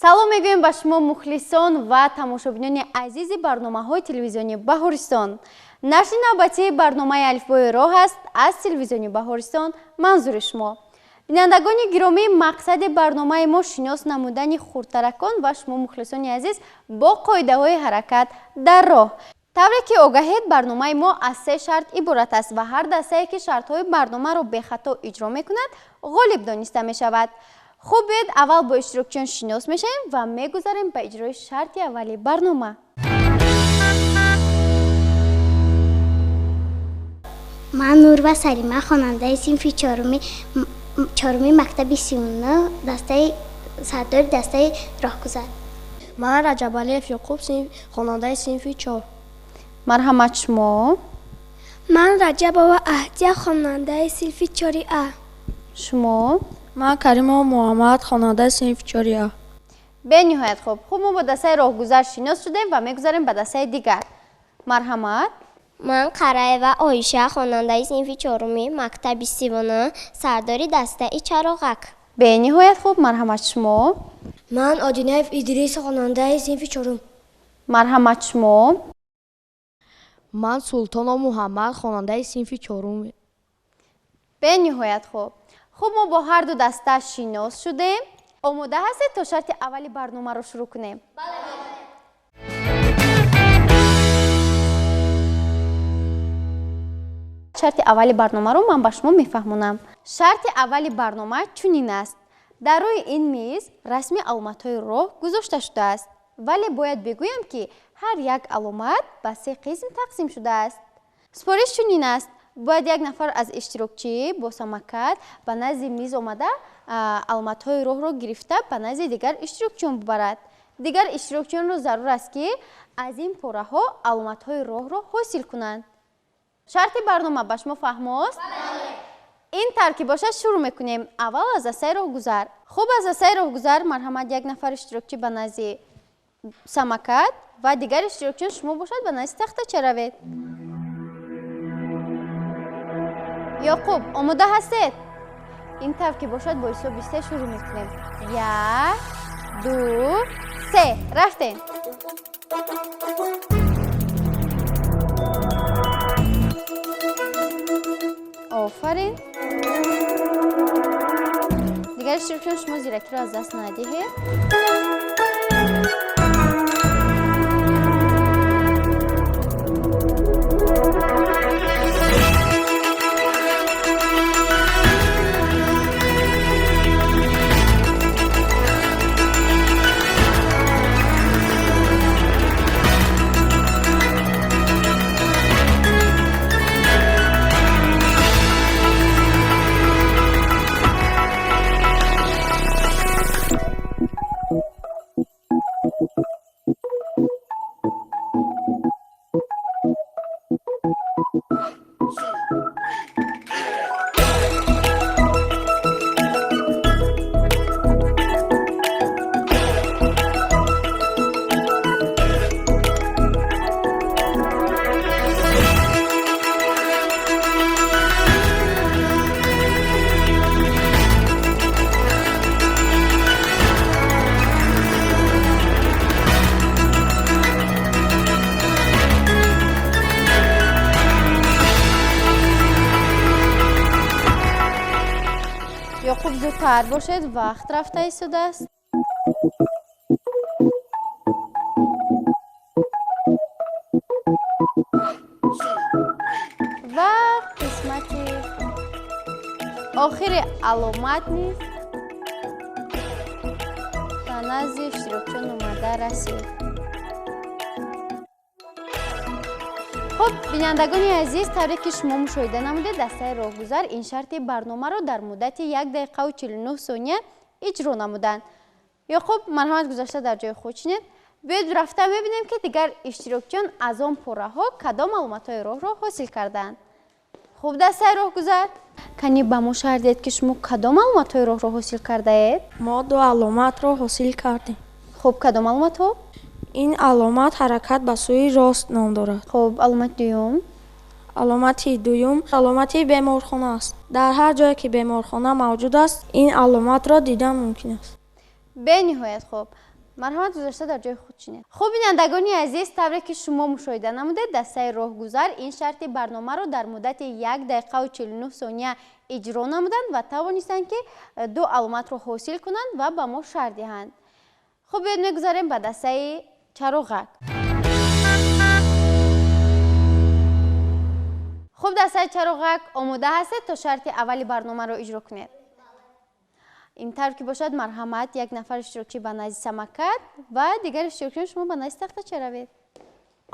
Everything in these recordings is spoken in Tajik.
салом мегӯем ба шумо мухлисон ва тамошобинони азизи барномаҳои телевизиони Баҳористон. Нашри навбатии барномаи Алифбои роҳ аст аз телевизиони Баҳористон. манзури шумо. бинандагони гиромӣ, мақсади барномаи мо шинос намудани хурдтаракон ва шумо мухлисони азиз бо қоидаҳои ҳаракат дар роҳ. тавре ки огаҳед, барномаи мо аз 3 шарт иборат аст ва ҳар дастае ки шартҳои барномаро бехато иҷро мекунад, ғолиб дониста мешавад. хуб бед, аввал бо иштирокчиён шинос мешавем ва мегузарем ба иҷрои шарти аввали барнома. ман Нурва Салима, хонандаи синфи чоруми мактаби 39, дастаи сардори дастаи роҳгузар. ман Раҷабалиев Юқуб, хонандаи синфи 4. марҳамат шумо. ман Раҷабова Аҳдия, хонандаи синфи 4А. шумо. ман Каримова Муҳаммад, хонандаи синфи 4А. бениҳоят хуб. хуб, мо бо дастаи роҳгузар шинос шудем ва мегузарем ба дастаи дигар. марҳамат. ман Қараева Оиша, хонандаи синфи 4-уми мактаби 39, сардори дастаи чароғак. бениҳоят хуб. марҳамат шумо. ман Одинаев Идрис, хонандаи синфи 4. марҳамат шумо. ман Султонов Муҳаммад, хонандаи синфи 4. бениҳоят хуб. хуб, мо бо ҳарду даста шинос шудем. омода ҳастед то шарти аввали барномаро шурӯъ кунем? шарти аввали барномаро ман ба шумо мефаҳмонам. шарти аввали барнома чунин аст. дар рӯи ин миз расми аломатҳои роҳ гузошта шудааст, вале бояд бигӯям ки ҳар як аломат ба 3 қисм тақсим шудааст. супориш чунин аст: бояд як нафар аз иштирокчӣ бо самокат ба назди миз омада аломатҳои роҳро гирифта ба назди дигар иштирокчиён бубарад. дигар иштирокчиёнро зарур аст ки аз ин пораҳо аломатҳои роҳро ҳосил кунанд. шарти барнома ба шумо фаҳмост? ин тавр ки бошад, шурӯъ мекунем. аввал аз дастаи роҳгузар. хуб, аз дастаи роҳгузар марҳамат, як нафар иштирокчӣ ба назди самокат ва дигар иштирокчиён шумо бошад ба назди тахтача равед. ёқуб, омода ҳастед? ин тавр ки бошад, бо ҳисоби 3 шурӯъ мекунем. 1, 2, 3. рафтем. офарин. дигар иштирокчиён шумо зиракиро аз даст надиҳед. ёқуб, зудтар бошед, вақт рафта истодааст. ва қисмати охири аломат низ ба назди иштирокчиён омада расид. хуб, бинандагони азиз, тавре ки шумо мушоҳида намудед, дастаи роҳгузар ин шарти барномаро дар муддати 1 дақиқаву 49 сония иҷро намуданд. ёқуб, марҳамат, гузашта дар ҷои худ шинед. биёед рафта мебинем ки дигар иштирокчиён аз он пораҳо кадом аломатҳои роҳро ҳосил карданд. хуб, дастаи роҳгузар, кани ба мо шаҳр диҳед ки шумо кадом аломатҳои роҳро ҳосил кардаед? мо 2 аломатро ҳосил кардем. хуб, кадом аломатҳо? ин аломат ҳаракат ба сӯи рост ном дорад. хуб, аломати дуюм? аломати дуюм аломати беморхона аст. дар ҳар ҷое ки беморхона мавҷуд аст, ин аломатро дидан мумкин аст. бениҳоят хуб. марҳамат гузашта дар ҷои худ чинед. хуб бинандагони азиз, тавре ки шумо мушоҳида намудед, дастаи роҳгузар ин шарти барномаро дар муддати 1 дақиқаву 49 сония иҷро намуданд ва тавонистанд ки 2 аломатро ҳосил кунанд ва ба мо шарҳ диҳанд. хуб биёед мегузарем ба дастаи чароғак. хуб дастаи чароғак омода ҳастед то шарти аввали барномаро иҷро кунед? ин тавр ки бошад марҳамат як нафар иштирокчӣ ба назди самакат ва дигар иштирокчиён шумо ба назди тахтача равед.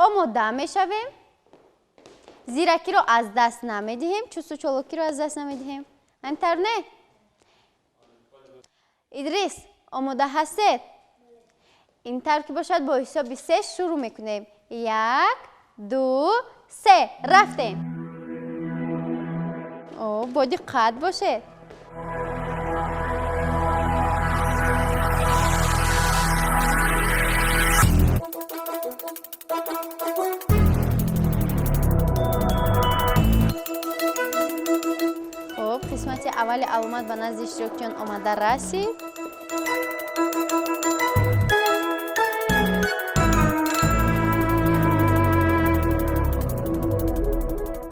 омода мешавем. зиракиро аз даст намедиҳем, чусту чолокиро аз даст намедиҳем. ҳамин тавр не? идрис омода ҳастед? ин тавр ки бошад бо ҳисоби 3 шурӯъ мекунем. 1 2 3 рафтем. бо диққат бошед. қисмати аввали аломат ба назди иштирокчиён омада расид.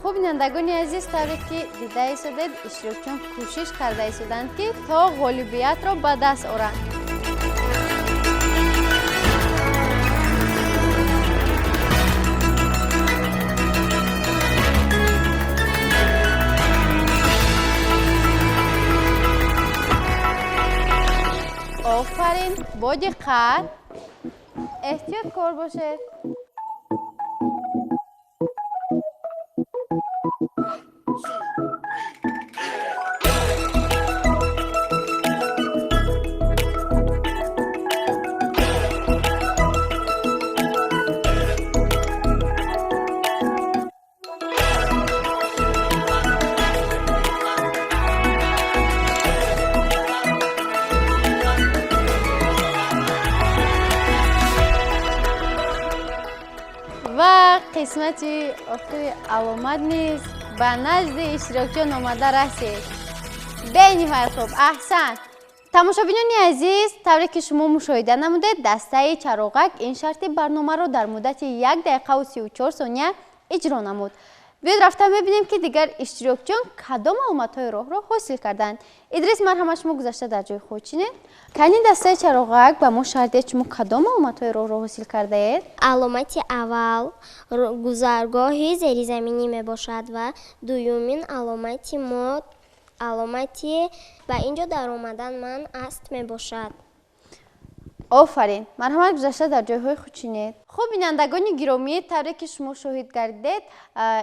хуб бинандагони азиз, тавре ки дида истодед, иштирокчиён кӯшиш карда истоданд ки то ғолибиятро ба даст оранд. آفرین با دقت احتیاط کار باشه. قسمتی آخری علامت نیست به نزد اشتراکچیان آمده رسید. بنی‌هایت خوب، احسن. تماشابینان عزیز، طوری که شما مشاهده نمودید، دسته چراغک این شرط برنامه رو در مدت 1 دقیقه و 34 ثانیه اجرا نمود. بیاید رفته می‌بینیم که دیگر اشتراکچیان کدام علامت‌های راه را حاصل کردند. ادریس مرحمت شما گذشته در جای خود چینید. کنین دسته چراغک با ما شرط شما کدام علامت‌های راه را حاصل کرده اید؟ علامت اول گذرگاه زیرزمینی میباشد و دومین علامت ما علامتی به اینجا در آمدن من است میباشد. آفرین. مرحمت گذشته در جایهای خود چینید. خوب بینندگان گرامی، طوری که شما شاهد گردید،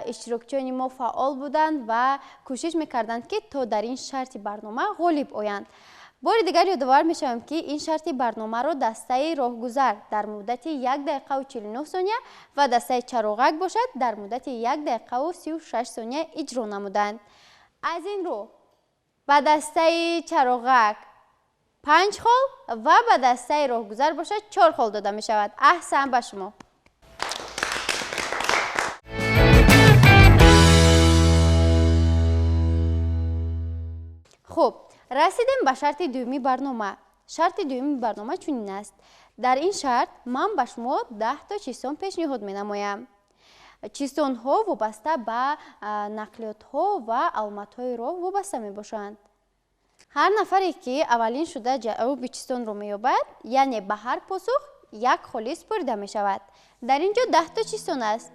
اشتراکچیان ما فعال بودند و کوشش میکردند که تا در این شرط برنامه غالب آیند. بار دیگر یادآور میشوم که این شرط برنامه را دسته راهگذر در مدت 1 دقیقه و 49 ثانیه و دسته چراغک باشد در مدت 1 دقیقه و 36 ثانیه اجرا نمودند. از این رو به دسته چراغک 5 خال و به دسته راهگذر باشد 4 خال داده می شود. احسن به شما. خب رسیدیم به شرط دومی برنامه. شرط دومی برنامه چنین است. در این شرط من به شما 10 تا چیستان پیشنهاد می نمایم. چیستان ها وابسته به نقلیات ها و علامت های راه وابسته می باشند. هر نفری که اولین شده جواب چیستان رو می‌یابد، یعنی به هر پاسخ 1 خالی سپرده می شود. در اینجا 10 تا چیستان است.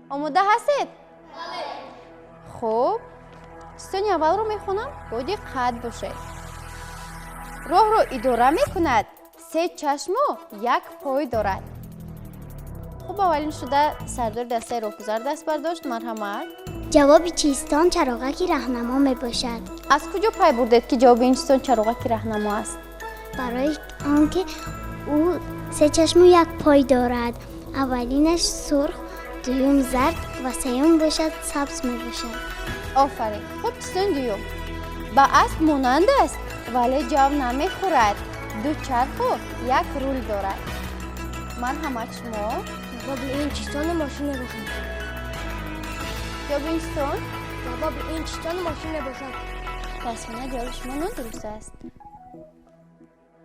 آماده هستید؟ بله. خب چیستان اول رو میخونم، با دقت باشید. راه رو اداره میکند. 3 چشم و 1 پای دارد. خب اولین شده سردار دسته راهگذر دست برداشت. مرحمت. جواب چیستان چراغکی راهنما می باشد. از کجا پی بردید که جواب این چیستان چراغکی راهنما است؟ برای آنکه او 3 چشم و 1 پای دارد. اولینش سرخ، دوم زرد و سوم باشد سبز می باشد. آفرین. خب چیستان دوم با اسب مانند است ولی جو نمی خورد. 2 چرخ و 1 رول دارد. مرحمت شما. جواب این چیستان ماشین باشد. جواب این چیستان؟ جواب این چیستان ماشین باشد. تصمیم جواب شما نادرست است.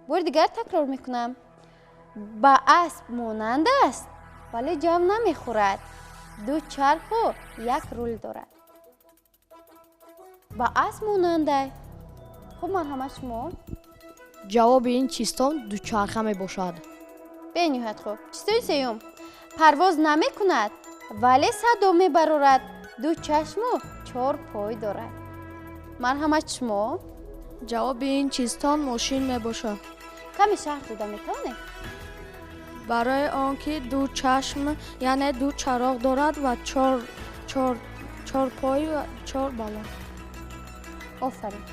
бори дигар такрор мекунам. ба асп монанд аст, вале ҷав намехӯрад. ду чарху як рул дорад. ба асп монандай. хуб, марҳамат шумо. ҷавоби ин чистон дучарха мебошад. бениҳоят хуб. чистони сеюм. парвоз намекунад, вале садо мебарорад. ду чашму чор пой дорад. марҳамат шумо. ҷавоби ин чистон мошин мебошад. каме шаҳр дода метавонед? барои он ки ду чашм яъне ду чароғ дорад ва чор пой ва чор балон. офарин.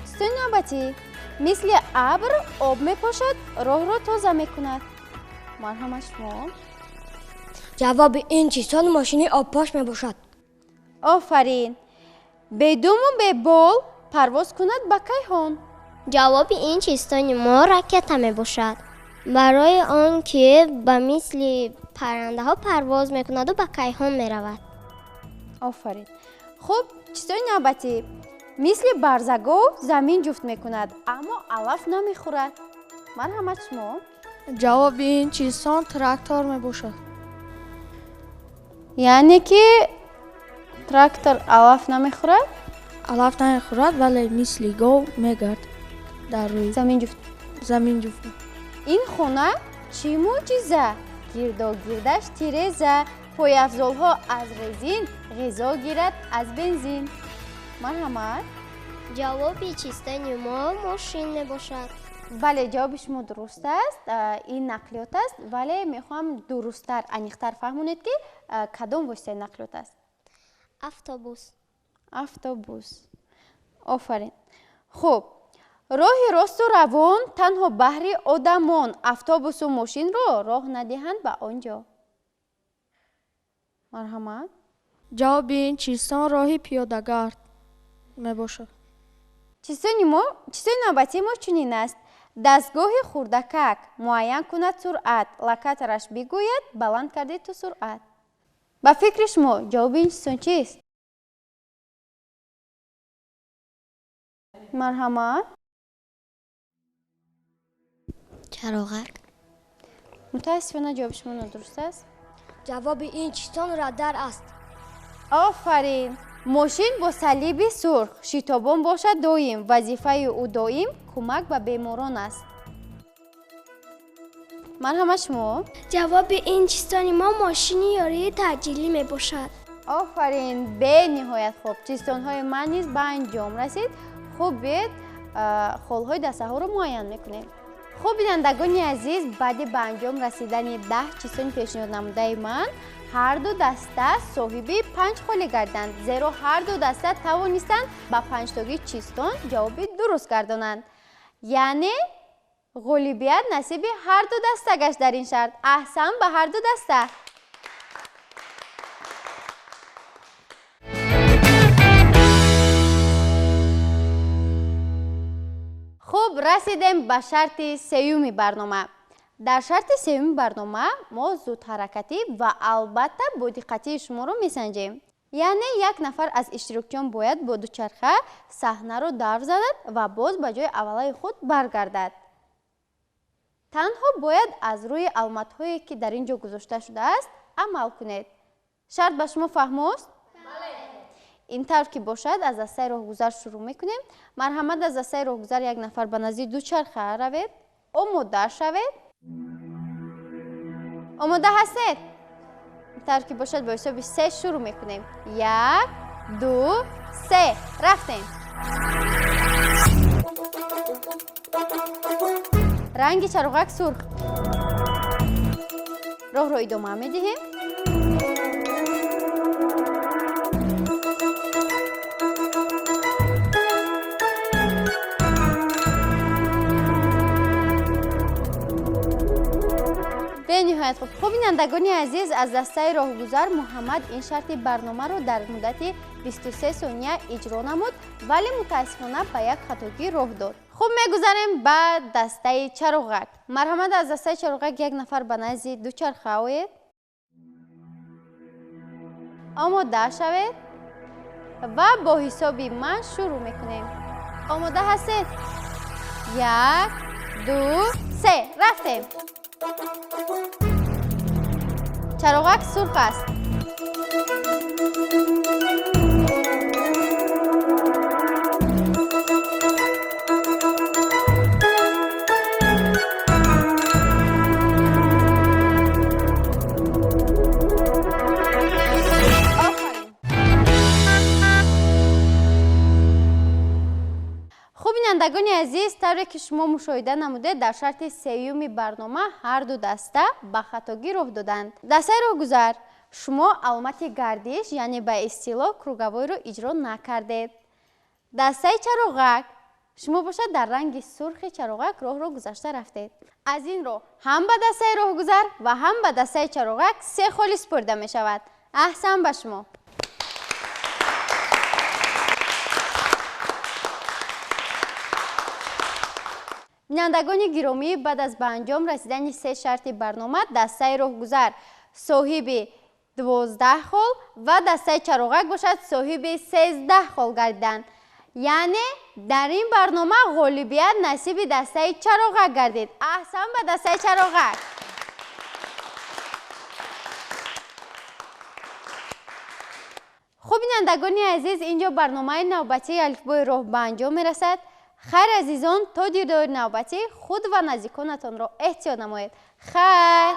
чистони навбатӣ. мисли абр об мепошад, роҳро тоза мекунад. марҳамат шумо. ҷавоби ин чистон мошини обпош мебошад. офарин. бедуму бебол парвоз кунад ба кайҳон. ҷавоби ин чистони мо ракета мебошад. барои он ки ба мисли паррандаҳо парвоз мекунаду ба кайҳон меравад. офарин. хуб, чистони навбатӣ. мисли барзагов замин ҷуфт мекунад, аммо алаф намехӯрад. марҳамат шумо. ҷавоби ин чистон трактор мебошад. яъне ки трактор алаф намехӯрад? алаф намехӯрад, вале мисли гов мегард дар рӯи замин ҷуфт. ин хона чӣ мӯъҷиза? гирдогирдаш тиреза, пойафзолҳо аз резин, ғизо гирад аз бензин. марҳамат. ҷавоби чистони мо мошин мебошад. бале, ҷавоби шумо дуруст аст. ин нақлиёт аст, вале мехоҳам дурусттар, аниқтар фаҳмонед ки кадом воситаи нақлиёт аст. автобус. автобус. офарин. хуб, роҳи росту равон танҳо баҳри одамон автобусу мошинро роҳ надиҳанд ба он ҷо. марҳамат. ҷавоби ин чистон роҳи пиёдагард мебошад. чистони навбатии мо чунин аст. дастгоҳи хурдакак муайян кунад суръат, локатораш бигӯяд баланд кардед ту суръат. ба фикри шумо ҷавоби ин чистони чист? марҳамат. чароғак. мутаассифона ҷавоби шумо нодуруст аст. ҷавоби ин чистон радар аст. офарин. мошин бо салиби сурх шитобон бошад доим. вазифаи ӯ доим кӯмак ба беморон аст. марҳамат шумо. ҷавоби ин чистони мо мошини ёрии таъҷилӣ мебошад. офарин. бениҳоят хуб. чистонҳои ман низ ба анҷом расид. хуб бед холҳои дастаҳоро муайян мекунем. хуб, бинандагони азиз, баъди ба анҷом расидани 10 чистони пешниҳод намудаи ман, ҳар ду даста соҳиби 5 холе гарданд, зеро ҳар ду даста тавонистанд ба 5-тоги чистон ҷавоби дуруст гардонанд. яъне ғолибият насиби ҳар ду даста гашт дар ин шарт. аҳсан ба ҳар ду даста. хуб, расидем ба шарти сеюми барнома. дар шарти сеюми барнома мо зудҳаракатӣ ва албатта бодиққатии шуморо месанҷем. яъне як нафар аз иштирокчиён бояд бо дучарха саҳнаро давр занад ва боз ба ҷои аввалаи худ баргардад. танҳо бояд аз рӯи аломатҳое ки дар ин ҷо гузошта шудааст амал кунед. шарт ба шумо фаҳмост? ин тавр ки бошад, аз дастаи роҳгузар шурӯъ мекунем. марҳамат, аз дастаи роҳгузар як нафар ба назди дучарха равед. омода шавед. омода ҳастед? ин тавр ки бошад, бо ҳисоби 3 шурӯъ мекунем. 1 2 3 рафтем. ранги чароғак сурх. роҳро идома медиҳем. бениҳоят хуб. хуб, бинандагони азиз, аз дастаи роҳгузар Муҳаммад ин шарти барномаро дар муддати 23 сония иҷро намуд, вале мутаассифона ба як хатогӣ роҳ дод. хуб, мегузарем ба дастаи чароғак. марҳамат, аз дастаи чароғак як нафар ба назди дучарха оед. омода шавед ва бо ҳисоби ман шурӯъ мекунем. омода ҳастед? 1 2 3 рафтем. Чароғак сурх аст. бинандагони азиз, тавре ки шумо мушоҳида намудед, дар шарти сеюми барнома ҳар ду даста ба хатогӣ роҳ доданд. Дастаи роҳгузар, шумо аломати гардиш, яъне ба истилоҳ круговойро иҷро накардед. Дастаи чароғак, шумо бошад дар ранги сурхи чароғак роҳро гузашта рафтед. Аз ин роҳ ҳам ба дастаи роҳгузар ва ҳам ба дастаи чароғак се холи супурда мешавад. аҳсан ба шумо. бинандагони гиромӣ, баъд аз ба анҷом расидани се шарти барнома, дастаи роҳгузар соҳиби 12 хол ва дастаи чароғак бошад соҳиби 13 хол гардиданд. яъне дар ин барнома ғолибият насиби дастаи чароғак гардид. аҳсан ба дастаи чароғак. хуб бинандагони азиз, инҷо барномаи навбатии алифбои роҳ ба анҷом мерасад. хайр азизон, то дидори навбатӣ худ ва наздиконатонро эҳтиёт намоед. хайр.